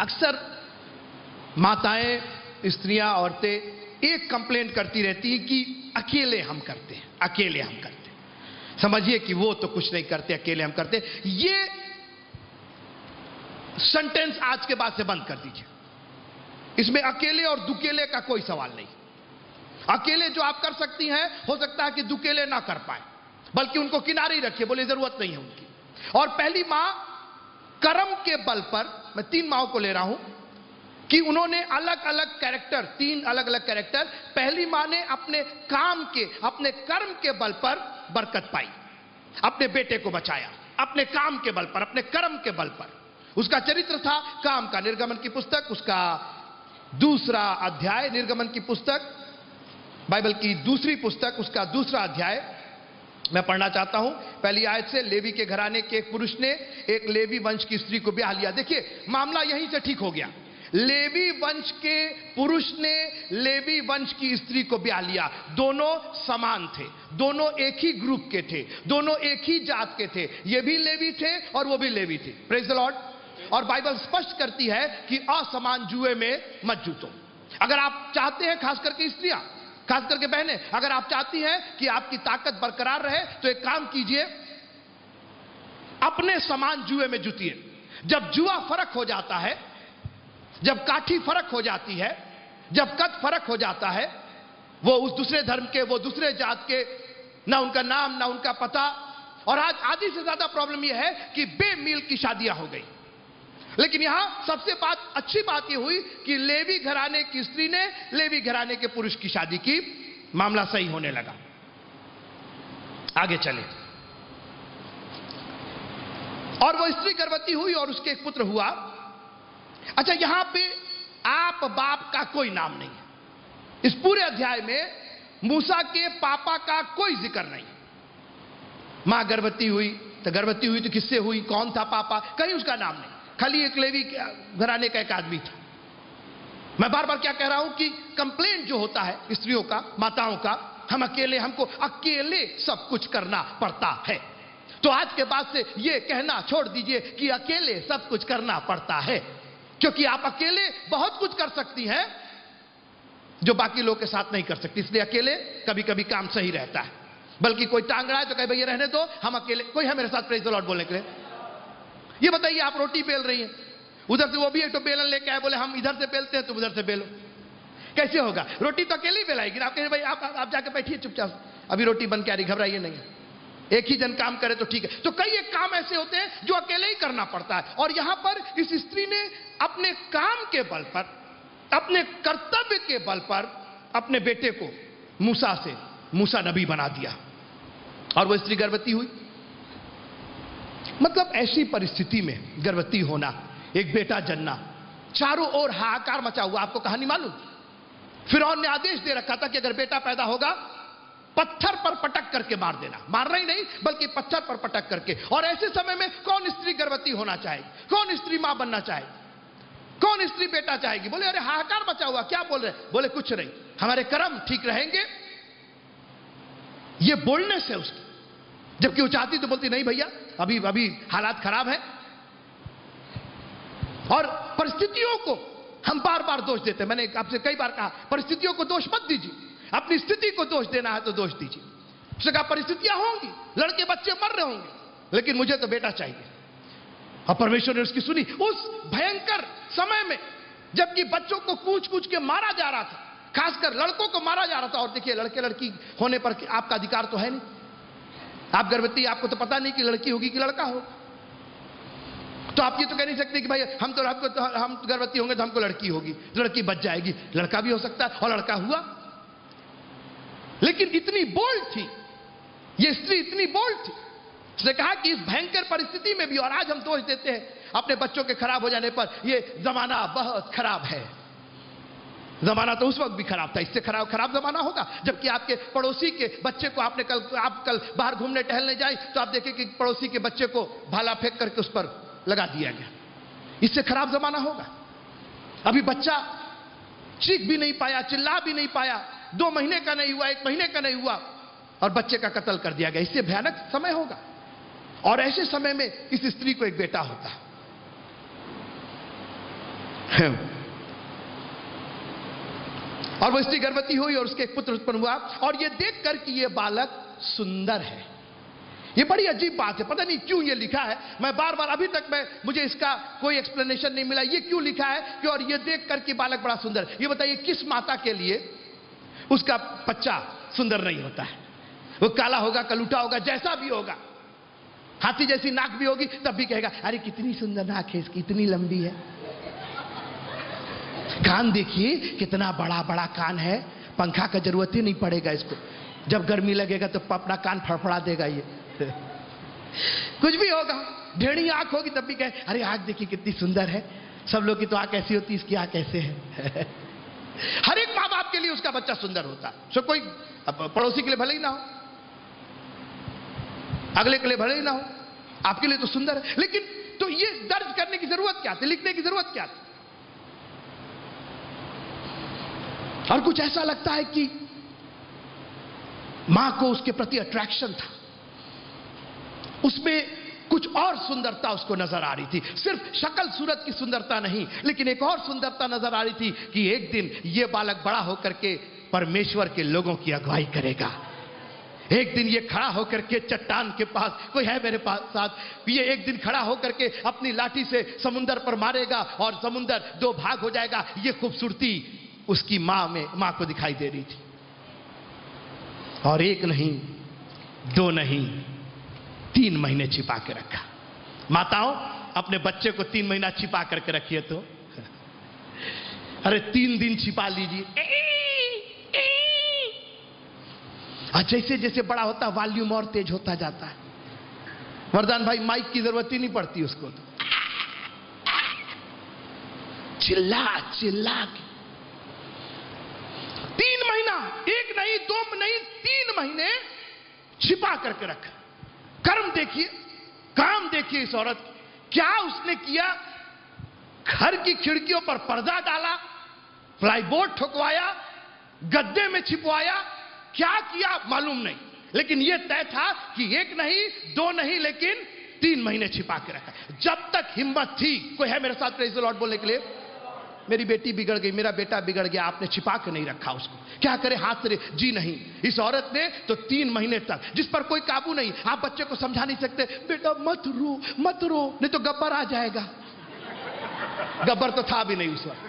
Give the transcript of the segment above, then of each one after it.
अक्सर माताएं, स्त्रियां, औरतें एक कंप्लेंट करती रहती हैं कि अकेले हम करते हैं, अकेले हम करते हैं। समझिए कि वो तो कुछ नहीं करते, अकेले हम करते हैं। ये सेंटेंस आज के बाद से बंद कर दीजिए। इसमें अकेले और दुकेले का कोई सवाल नहीं। अकेले जो आप कर सकती हैं, हो सकता है कि दुकेले ना कर पाए, बल्कि उनको किनारे ही रखिए, बोले जरूरत नहीं है उनकी। और पहली मां कर्म के बल पर, मैं 3 माओं को ले रहा हूं कि उन्होंने अलग अलग कैरेक्टर, 3 अलग अलग कैरेक्टर। पहली मां ने अपने काम के, अपने कर्म के बल पर बरकत पाई, अपने बेटे को बचाया, अपने काम के बल पर, अपने कर्म के बल पर। उसका चरित्र था काम का। निर्गमन की पुस्तक, उसका 2 अध्याय, निर्गमन की पुस्तक, बाइबल की दूसरी पुस्तक, उसका 2 अध्याय मैं पढ़ना चाहता हूं। पहली आयत से, लेवी के घराने के एक पुरुष ने एक लेवी वंश की स्त्री को ब्याह लिया। देखिए मामला यहीं से ठीक हो गया। लेवी वंश के पुरुष ने लेवी वंश की स्त्री को ब्याह लिया। दोनों समान थे, दोनों एक ही ग्रुप के थे, दोनों एक ही जात के थे। ये भी लेवी थे और वो भी लेवी थे। Praise the Lord. और बाइबल स्पष्ट करती है कि असमान जुए में मत जूतो। अगर आप चाहते हैं, खास करके स्त्रियां, खास करके बहनें, अगर आप चाहती हैं कि आपकी ताकत बरकरार रहे, तो एक काम कीजिए, अपने समान जुए में जुतिए। जब जुआ फर्क हो जाता है, जब काठी फर्क हो जाती है, जब कद फर्क हो जाता है, वो उस दूसरे धर्म के, वो दूसरे जात के, ना उनका नाम, ना उनका पता। और आज आधी से ज्यादा प्रॉब्लम यह है कि बेमील की शादियां हो गई। लेकिन यहां सबसे अच्छी बात यह हुई कि लेवी घराने की स्त्री ने लेवी घराने के पुरुष की शादी की। मामला सही होने लगा। आगे चले। और वो स्त्री गर्भवती हुई और उसके एक पुत्र हुआ। अच्छा, यहां पे आप बाप का कोई नाम नहीं है। इस पूरे अध्याय में मूसा के पापा का कोई जिक्र नहीं। मां गर्भवती हुई तो किससे हुई, कौन था पापा, कहीं उसका नाम नहीं। खाली एक लेवी घराने का एक आदमी था। मैं बार बार क्या कह रहा हूं कि कंप्लेंट जो होता है स्त्रियों का, माताओं का, हम अकेले, हमको अकेले सब कुछ करना पड़ता है। तो आज के बाद से ये कहना छोड़ दीजिए कि अकेले सब कुछ करना पड़ता है, क्योंकि आप अकेले बहुत कुछ कर सकती हैं जो बाकी लोग के साथ नहीं कर सकती। इसलिए अकेले कभी कभी काम सही रहता है। बल्कि कोई टांग रहा है तो कहे भैया रहने दो, हम अकेले। कोई है मेरे साथ प्रेज द लॉर्ड बोलने के लिए? ये बताइए, आप रोटी बेल रही हैं, उधर से वो भी एक तो बेलन लेके आए, बोले हम इधर से बेलते हैं, तुम उधर से बेलो। कैसे होगा? रोटी तो अकेले ही बेलाएगी। आप कहें भाई आप जाके बैठिए चुपचाप, अभी रोटी बन के आ रही, घबराइए नहीं। एक ही जन काम करे तो ठीक है। तो कई एक काम ऐसे होते हैं जो अकेले ही करना पड़ता है। और यहां पर इस स्त्री ने अपने काम के बल पर, अपने कर्तव्य के बल पर अपने बेटे को मूसा नबी बना दिया। और वो स्त्री गर्भवती हुई। मतलब ऐसी परिस्थिति में गर्भवती होना, एक बेटा जन्ना, चारों ओर हाहाकार मचा हुआ। आपको कहानी मालूम? फिरौन ने आदेश दे रखा था कि अगर बेटा पैदा होगा, पत्थर पर पटक करके मार देना। मारना ही नहीं, बल्कि पत्थर पर पटक करके। और ऐसे समय में कौन स्त्री गर्भवती होना चाहेगी? कौन स्त्री मां बनना चाहेगी? कौन स्त्री बेटा चाहेगी? बोले अरे हाहाकार मचा हुआ, क्या बोल रहे? बोले कुछ नहीं, हमारे कर्म ठीक रहेंगे। ये बोलने से उसकी, जबकि वो चाहती तो बोलती नहीं भैया, अभी हालात खराब है। और परिस्थितियों को हम बार बार दोष देते हैं। मैंने आपसे कई बार कहा, परिस्थितियों को दोष मत दीजिए, अपनी स्थिति को दोष देना है तो दोष दीजिए। उसने कहा परिस्थितियां होंगी, लड़के बच्चे मर रहे होंगे, लेकिन मुझे तो बेटा चाहिए। और परमेश्वर ने उसकी सुनी। उस भयंकर समय में जबकि बच्चों को कूच कूच के मारा जा रहा था, खासकर लड़कों को मारा जा रहा था। और देखिए, लड़के लड़की होने पर आपका अधिकार तो है नहीं। आप गर्भवती, आपको तो पता नहीं कि लड़की होगी कि लड़का हो। तो आप ये तो कह नहीं सकते कि भाई हम गर्भवती होंगे तो हमको लड़की होगी, लड़की बच जाएगी। लड़का भी हो सकता है, और लड़का हुआ। लेकिन इतनी बोल्ड थी ये स्त्री, इतनी बोल्ड थी। उसने कहा कि इस भयंकर परिस्थिति में भी, और आज हम दोष देते हैं अपने बच्चों के खराब हो जाने पर, ये जमाना बहुत खराब है। जमाना तो उस वक्त भी खराब था, इससे खराब जमाना होगा। जबकि आपके पड़ोसी के बच्चे को आप कल बाहर घूमने टहलने जाए तो आप देखें कि पड़ोसी के बच्चे को भाला फेंक करके उस पर लगा दिया गया। इससे खराब जमाना होगा। अभी बच्चा चीख भी नहीं पाया, चिल्ला भी नहीं पाया, 2 महीने का नहीं हुआ, 1 महीने का नहीं हुआ, और बच्चे का कत्ल कर दिया गया। इससे भयानक समय होगा। और ऐसे समय में इस स्त्री को एक बेटा होता। और वो स्त्री गर्भवती हुई और उसके एक पुत्र उत्पन्न हुआ, और ये देखकर कि ये बालक सुंदर है। ये बड़ी अजीब बात है, पता नहीं क्यों ये लिखा है। मैं बार बार अभी तक मुझे इसका कोई एक्सप्लेनेशन नहीं मिला, ये क्यों लिखा है कि और ये देखकर कि बालक बड़ा सुंदर। ये बताइए किस माता के लिए उसका बच्चा सुंदर नहीं होता है? वो काला होगा, कलूटा होगा, जैसा भी होगा, हाथी जैसी नाक भी होगी तब भी कहेगा अरे कितनी सुंदर नाक है इसकी, इतनी लंबी है। कान देखिए कितना बड़ा बड़ा कान है, पंखा का जरूरत ही नहीं पड़ेगा इसको, जब गर्मी लगेगा तो अपना कान फड़फड़ा देगा ये। कुछ भी होगा, ढेड़ी आंख होगी तब भी कहे अरे आंख देखिए कितनी सुंदर है, सब लोग की तो आंख ऐसी होती, इसकी आंख ऐसे है। हर एक माँ बाप के लिए उसका बच्चा सुंदर होता, सो कोई पड़ोसी के लिए भले ही ना हो, अगले के लिए भले ही ना हो, आपके लिए तो सुंदर है। लेकिन तो ये दर्ज करने की जरूरत क्या थी, लिखने की जरूरत क्या थी? और कुछ ऐसा लगता है कि मां को उसके प्रति अट्रैक्शन था, उसमें कुछ और सुंदरता उसको नजर आ रही थी, सिर्फ शक्ल सूरत की सुंदरता नहीं, लेकिन एक और सुंदरता नजर आ रही थी कि एक दिन यह बालक बड़ा होकर के परमेश्वर के लोगों की अगुवाई करेगा। एक दिन ये खड़ा होकर के चट्टान के पास, कोई है मेरे पास साथ, ये एक दिन खड़ा होकर के अपनी लाठी से समुंदर पर मारेगा और समुंदर दो भाग हो जाएगा। ये खूबसूरती उसकी मां को दिखाई दे रही थी। और एक नहीं, दो नहीं, 3 महीने छिपा के रखा। माताओं अपने बच्चे को 3 महीना छिपा करके रखिए तो, अरे 3 दिन छिपा लीजिए, और जैसे जैसे बड़ा होता वॉल्यूम और तेज होता जाता है। वरदान भाई माइक की जरूरत ही नहीं पड़ती उसको, तो चिल्ला चिल्ला के 3 महीना, 1 नहीं 2 नहीं 3 महीने छिपा करके रखा। कर्म देखिए, काम देखिए इस औरत की, क्या उसने किया। घर की खिड़कियों पर पर्दा डाला, प्लाईबोर्ड ठुकवाया, गद्दे में छिपवाया, क्या किया मालूम नहीं, लेकिन यह तय था कि 1 नहीं 2 नहीं लेकिन 3 महीने छिपा के रखा। जब तक हिम्मत थी, कोई है मेरे साथ प्रेज़ द लॉर्ड बोलने के लिए? मेरी बेटी बिगड़ गई, मेरा बेटा बिगड़ गया, आपने छिपा के नहीं रखा उसको, क्या करे हाथ से? जी नहीं, इस औरत ने तो 3 महीने तक, जिस पर कोई काबू नहीं, आप बच्चे को समझा नहीं सकते बेटा मत रो मत रो, नहीं तो गब्बर आ जाएगा। गब्बर तो था भी नहीं उस वक्त।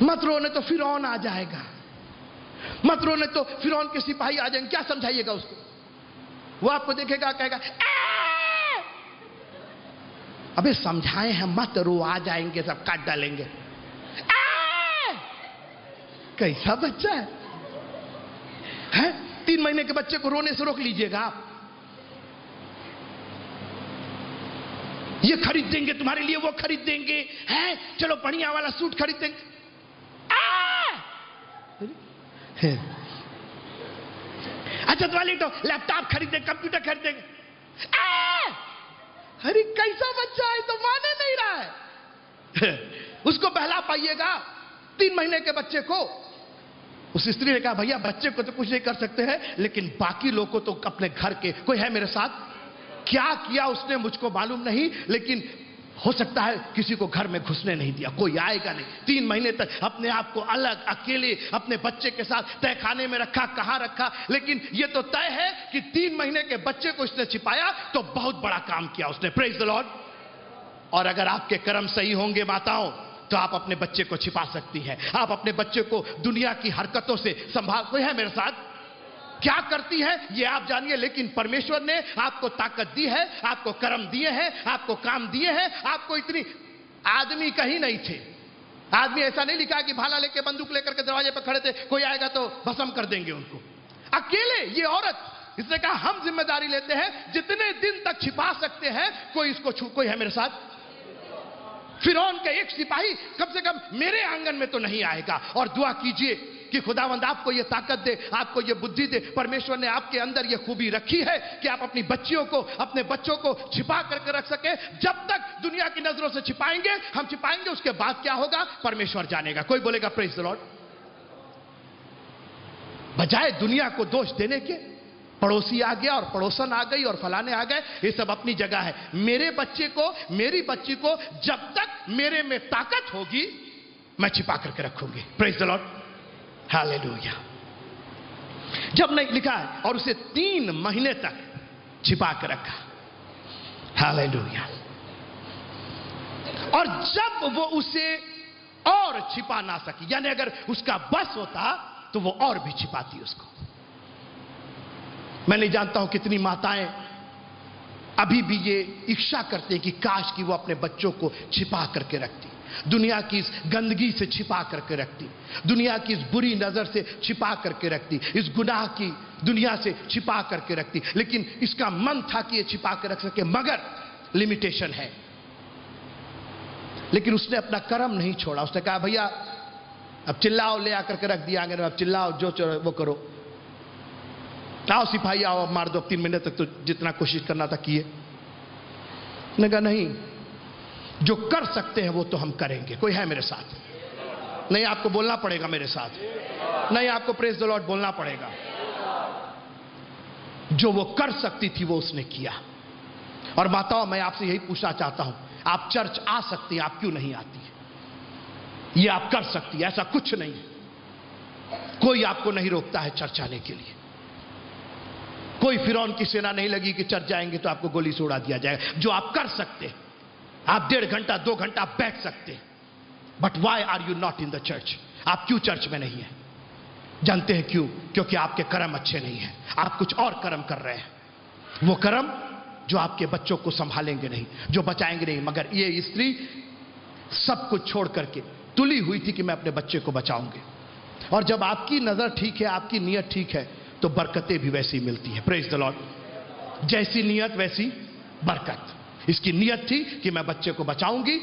मत रोने तो फिरौन आ जाएगा, मत रोने तो फिरौन के सिपाही आ जाएंगे, क्या समझाइएगा उसको? वो आपको देखेगा कहेगा अबे समझाए हैं मत रो, आ जाएंगे सब काट डालेंगे। कैसा बच्चा है? 3 महीने के बच्चे को रोने से रोक लीजिएगा आप? ये खरीद देंगे तुम्हारे लिए, वो खरीद देंगे, हैं चलो बढ़िया वाला सूट खरीद देंगे। अच्छा तुम्हारे तो लैपटॉप खरीद देंगे, कंप्यूटर खरीद देंगे। अरे कैसा बच्चा है, तो माने नहीं रहा है। उसको बहला पाइएगा 3 महीने के बच्चे को। उस स्त्री ने कहा भैया बच्चे को तो कुछ नहीं कर सकते हैं, लेकिन बाकी लोग को तो अपने घर के, कोई है मेरे साथ? क्या किया उसने मुझको मालूम नहीं, लेकिन हो सकता है किसी को घर में घुसने नहीं दिया, कोई आएगा नहीं। 3 महीने तक अपने आप को अलग अकेले अपने बच्चे के साथ तहखाने में रखा, कहां रखा, लेकिन यह तो तय है कि 3 महीने के बच्चे को इसने छिपाया तो बहुत बड़ा काम किया उसने। Praise the Lord. और अगर आपके कर्म सही होंगे माताओं, तो आप अपने बच्चे को छिपा सकती हैं, आप अपने बच्चे को दुनिया की हरकतों से संभाल। कोई है मेरे साथ? क्या करती है ये आप जानिए, लेकिन परमेश्वर ने आपको ताकत दी है, आपको कर्म दिए हैं, आपको काम दिए हैं, आपको इतनी। आदमी कहीं नहीं थे, आदमी ऐसा नहीं लिखा कि भाला लेके बंदूक लेकर के दरवाजे पर खड़े थे, कोई आएगा तो भस्म कर देंगे उनको। अकेले ये औरत, इसने कहा हम जिम्मेदारी लेते हैं, जितने दिन तक छिपा सकते हैं कोई इसको कोई है मेरे साथ? फिरौन के एक सिपाही कम से कम मेरे आंगन में तो नहीं आएगा। और दुआ कीजिए कि खुदावंद आपको यह ताकत दे, आपको यह बुद्धि दे। परमेश्वर ने आपके अंदर यह खूबी रखी है कि आप अपनी बच्चियों को, अपने बच्चों को छिपा करके रख सके। जब तक दुनिया की नजरों से छिपाएंगे, हम छिपाएंगे, उसके बाद क्या होगा परमेश्वर जानेगा। कोई बोलेगा प्रेज द लॉर्ड। बजाय दुनिया को दोष देने के, पड़ोसी आ गया और पड़ोसन आ गई और फलाने आ गए, ये सब अपनी जगह है। मेरे बच्चे को, मेरी बच्ची को जब तक मेरे में ताकत होगी मैं छिपा करके रखूंगी। Praise the Lord, hallelujah. जब नहीं लिखा है और उसे 3 महीने तक छिपा कर रखा, हालेलुया। और जब वो उसे और छिपा ना सकी, यानी अगर उसका बस होता तो वो और भी छिपाती उसको। मैं नहीं जानता हूं कितनी माताएं अभी भी ये इच्छा करते हैं कि काश कि वो अपने बच्चों को छिपा करके रखती, दुनिया की इस गंदगी से छिपा करके रखती, दुनिया की इस बुरी नजर से छिपा करके रखती, इस गुनाह की दुनिया से छिपा करके रखती। लेकिन इसका मन था कि ये छिपा कर रख सके, मगर लिमिटेशन है। लेकिन उसने अपना कर्म नहीं छोड़ा। उसने कहा भैया अब चिल्लाओ, ले आकर के रख दिया आगे, अब चिल्लाओ, जो वो करो, आओ सिपाही आओ, अब मार दो, 3 महीने तक तो जितना कोशिश करना था किए। ने कहा नहीं, जो कर सकते हैं वो तो हम करेंगे। कोई है मेरे साथ? नहीं, आपको बोलना पड़ेगा मेरे साथ, नहीं आपको प्रेज द लॉर्ड बोलना पड़ेगा। जो वो कर सकती थी वो उसने किया। और माताओं, मैं आपसे यही पूछना चाहता हूं, आप चर्च आ सकती हैं, आप क्यों नहीं आती? ये आप कर सकती है, ऐसा कुछ नहीं, कोई आपको नहीं रोकता है चर्च आने के लिए। कोई फिरौन की सेना नहीं लगी कि चर्च जाएंगे तो आपको गोली से उड़ा दिया जाएगा। जो आप कर सकते, आप 1.5 घंटा 2 घंटा बैठ सकते, but why are you not in the church? आप क्यों चर्च में नहीं है? जानते हैं क्यों? क्योंकि आपके कर्म अच्छे नहीं हैं, आप कुछ और कर्म कर रहे हैं। वो कर्म जो आपके बच्चों को संभालेंगे नहीं, जो बचाएंगे नहीं। मगर ये स्त्री सब कुछ छोड़ करके तुली हुई थी कि मैं अपने बच्चे को बचाऊंगी। और जब आपकी नजर ठीक है, आपकी नीयत ठीक है, तो बरकतें भी वैसी मिलती है। Praise the Lord. जैसी नीयत वैसी बरकत। इसकी नीयत थी कि मैं बच्चे को बचाऊंगी,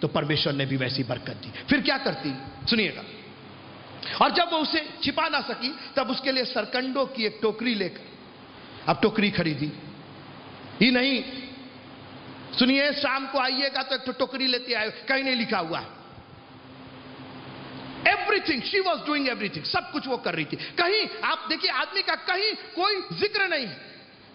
तो परमेश्वर ने भी वैसी बरकत दी। फिर क्या करती, सुनिएगा। और जब वो उसे छिपा ना सकी, तब उसके लिए सरकंडों की एक टोकरी लेकर, अब टोकरी खरीदी ही नहीं, सुनिए, शाम को आइएगा तो एक टोकरी लेते आए, कहीं नहीं लिखा हुआ है। Everything she was doing everything, सब कुछ वो कर रही थी। कहीं आप देखिए, आदमी का कहीं कोई जिक्र नहीं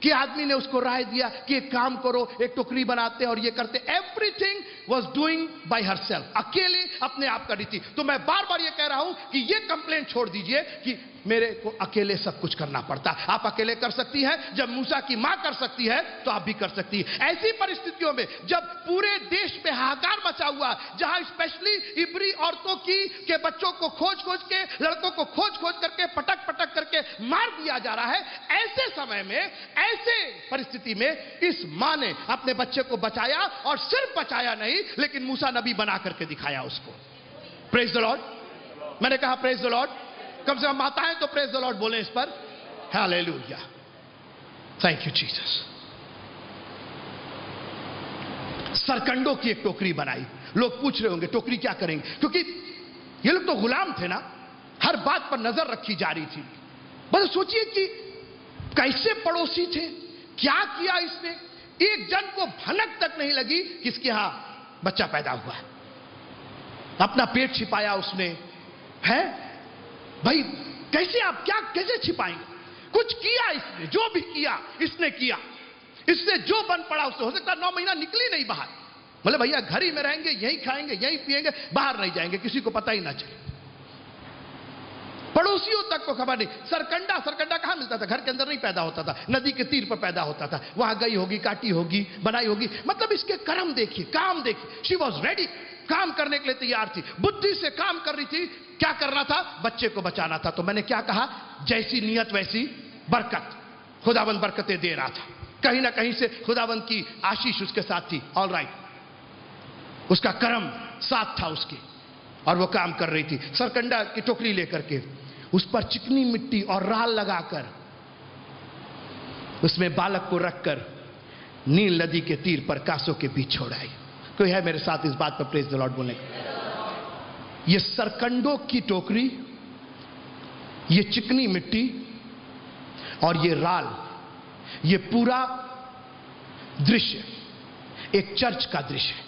कि आदमी ने उसको राय दिया कि एक काम करो, एक टोकरी बनाते और ये करते। Everything was doing by herself, अकेले अपने आप कर रही थी। तो मैं बार बार ये कह रहा हूं कि ये कंप्लेंट छोड़ दीजिए कि मेरे को अकेले सब कुछ करना पड़ता। आप अकेले कर सकती हैं, जब मूसा की मां कर सकती है तो आप भी कर सकती है। ऐसी परिस्थितियों में जब पूरे देश में हाहाकार मचा हुआ, जहां स्पेशली इब्री औरतों के बच्चों को खोज खोज के, लड़कों को खोज खोज करके, पटक पटक करके मार दिया जा रहा है, ऐसे समय में, ऐसे परिस्थिति में इस मां ने अपने बच्चे को बचाया। और सिर्फ बचाया नहीं, लेकिन मूसा नबी बना करके दिखाया उसको। Praise the Lord. मैंने कहा प्रेज द लॉर्ड। कम से कम माताएं तो प्रेज द लॉर्ड बोले इस पर। Hallelujah, thank you Jesus. सरकंडों की एक टोकरी बनाई। लोग पूछ रहे होंगे टोकरी क्या करेंगे, क्योंकि ये लोग तो गुलाम थे ना, हर बात पर नजर रखी जा रही थी। बस सोचिए कि कैसे पड़ोसी थे, क्या किया इसने। एक जन को भनक तक नहीं लगी कि इसके यहां बच्चा पैदा हुआ है। अपना पेट छिपाया उसने, है भाई। कैसे आप क्या कैसे छिपाएंगे? कुछ किया इसने, जो भी किया इसने किया। इससे जो बन पड़ा उससे, हो सकता 9 महीना निकली नहीं बाहर। बोले भैया घर ही में रहेंगे, यहीं खाएंगे, यहीं पिएंगे, बाहर नहीं जाएंगे, किसी को पता ही ना चले, पड़ोसियों तक को खबर नहीं। सरकंडा कहां मिलता था? घर के अंदर नहीं पैदा होता था, नदी के तीर पर पैदा होता था। वहां गई होगी, काटी होगी, बनाई होगी। मतलब इसके कर्म देखिए, काम देखिए। शी वॉज रेडी, काम करने के लिए तैयार थी, बुद्धि से काम कर रही थी। क्या करना था? बच्चे को बचाना था। तो मैंने क्या कहा, जैसी नियत वैसी बरकत। खुदावंद बरकतें दे रहा था, कहीं ना कहीं से खुदावंद की आशीष उसके साथ थी। ऑल राइट, उसका कर्म साथ था उसके, और वो काम कर रही थी। सरकंडा की टोकरी लेकर के उस पर चिकनी मिट्टी और राल लगाकर उसमें बालक को रखकर नील नदी के तीर पर कांसों के बीच छोड़ाई। कोई है मेरे साथ इस बात पर प्रेज द लॉर्ड बोलने? ये सरकंडों की टोकरी, ये चिकनी मिट्टी और ये राल, ये पूरा दृश्य एक चर्च का दृश्य है।